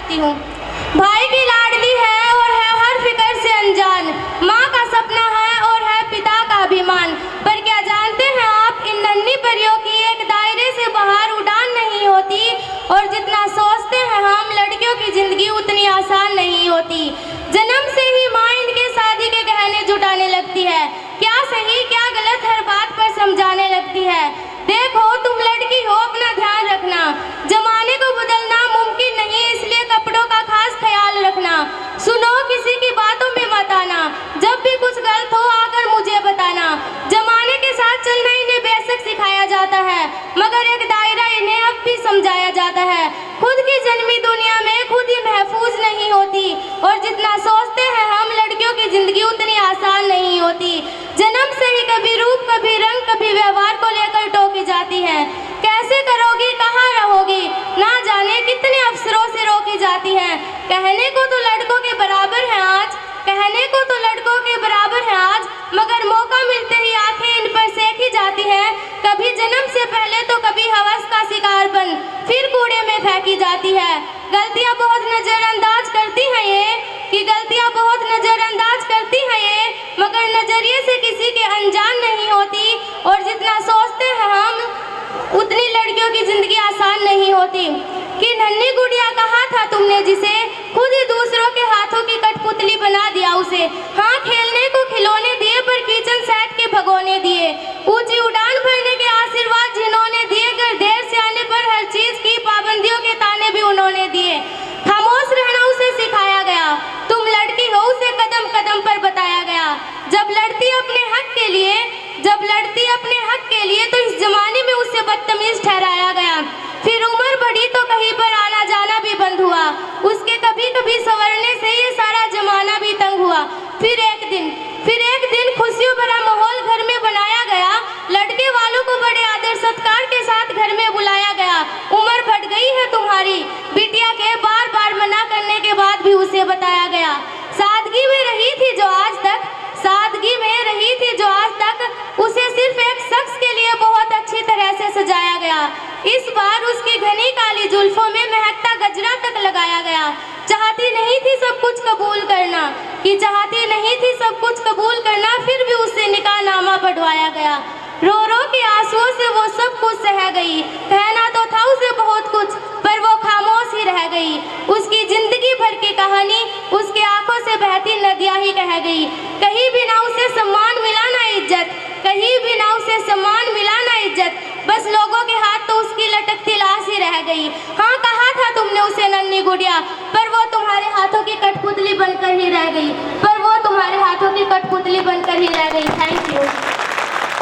लगती हूँ। भाई की लाडली है और है हर फिक्र से अनजान, माँ का सपना है और है पिता का अभिमान। पर क्या जानते हैं आप, इन नन्ही परियों की एक दायरे से बाहर उड़ान नहीं होती, और जितना सोचते हैं हम, लड़कियों की जिंदगी उतनी आसान नहीं होती। जन्म से ही माँ इनके शादी के गहने जुटाने लगती है, क्या सही क्या गलत हर बात पर समझाने लगती है। देखो तुम लड़की हो, अपना ध्यान रखना, जमाने को बदलना मुमकिन नहीं, इसलिए कपड़ों का खास ख्याल रखना। सुनो किसी की बातों में मत आना, जब भी कुछ गलत हो आकर मुझे बताना। जमाने के साथ चलना इन्हें बेशक सिखाया जाता है, मगर एक दायरा इन्हें अब भी समझाया जाता है। खुद की जन्मी दुनिया में खुद ही महफूज नहीं होती, और जितना सोचते हैं हम, लड़कियों की जिंदगी उतनी आसान नहीं होती। जन्म से ही कभी रूप, कभी रंग, कभी व्यवहार को लेकर टोकी जाती है। कैसे करोगी, कहाँ रहोगी, ना जाने कितने अफसरों से रोकी जाती है। कहने को तो लड़कों के बराबर है आज, कहने को तो लड़कों के बराबर है आज, मगर मौका मिलते ही आंखें इन पर सेकी जाती हैं। कभी जन्म से पहले तो कभी हवस का शिकार बन फिर कूड़े में फेंकी जाती है। गलतियां बहुत नजरअंदाज करती हैं ये, कि गलतियां बहुत नजरअंदाज करती हैं ये, मगर नजरिए से किसी के अनजान नहीं होती। और जितना सोचते हैं हम, उतनी लड़कियों की जिंदगी आसान नहीं होती। कि नन्ही गुड़िया कहा था तुमने जिसे, खुद ही दूसरों के हाथों की कठपुतली बना दिया उसे। हाँ, खेलने को खिलौने दिए, पर किचन सेट के भगोने दिए। ऊंची उड़ान भरने के आशीर्वाद जिन्होंने दिए, घर देर से आने पर हर चीज की पाबंदियों के ताने भी उन्होंने दिए। खामोश रहना उसे सिखाया गया, तुम लड़की हो उसे कदम कदम पर बताया गया। जब लड़ती अपने हक के लिए, जब लड़ती अपने हक के लिए, तो इस जमाने में उसे बदतमीज ठहराया गया। फिर उम्र बढ़ी तो कहीं पर आना जाना भी बंद हुआ, उसके कभी कभी संवरने से ये सारा जमाना भी तंग हुआ। फिर एक दिन खुशियों भरा माहौल घर में बनाया गया, लड़के वालों को बड़े आदर सत्कार के साथ घर में बुलाया गया। उम्र बढ़ गई है तुम्हारी, बिटिया के बार बार मना करने के बाद भी उसे बताया गया। सादगी में रही थी जो आज तक, सादगी में रही थी जो आज तक, उसे सिर्फ एक शख्स के लिए बहुत अच्छी तरह से सजाया गया। इस बार उसकी घनी काली जुल्फों में महकता गजरा तक लगाया गया। चाहती नहीं थी सब कुछ कबूल करना, कि चाहती नहीं थी सब कुछ कबूल करना, फिर भी उससे निकाहनामा बढ़वाया गया। रो रो के आंसुओं से वो सब कुछ सह गई, कहना तो था उसे बहुत कुछ, पर वो खामोश ही रह गई। उसकी जिंदगी भर की कहानी उसकी आंखों से बहती नदियां ही कह गई। कहीं भी ना उसे सम्मान मिला ना इज्जत, कहीं भी ना उसे सम्मान मिला ना इज्जत, बस लोगों के हाथ तो उसकी लटकती लाश ही रह गई। हाँ, कहा था तुमने उसे नन्ही गुड़िया, पर वो तुम्हारे हाथों की कठपुतली बनकर ही रह गई, पर वो तुम्हारे हाथों की कठपुतली बनकर ही रह गई। Thank you.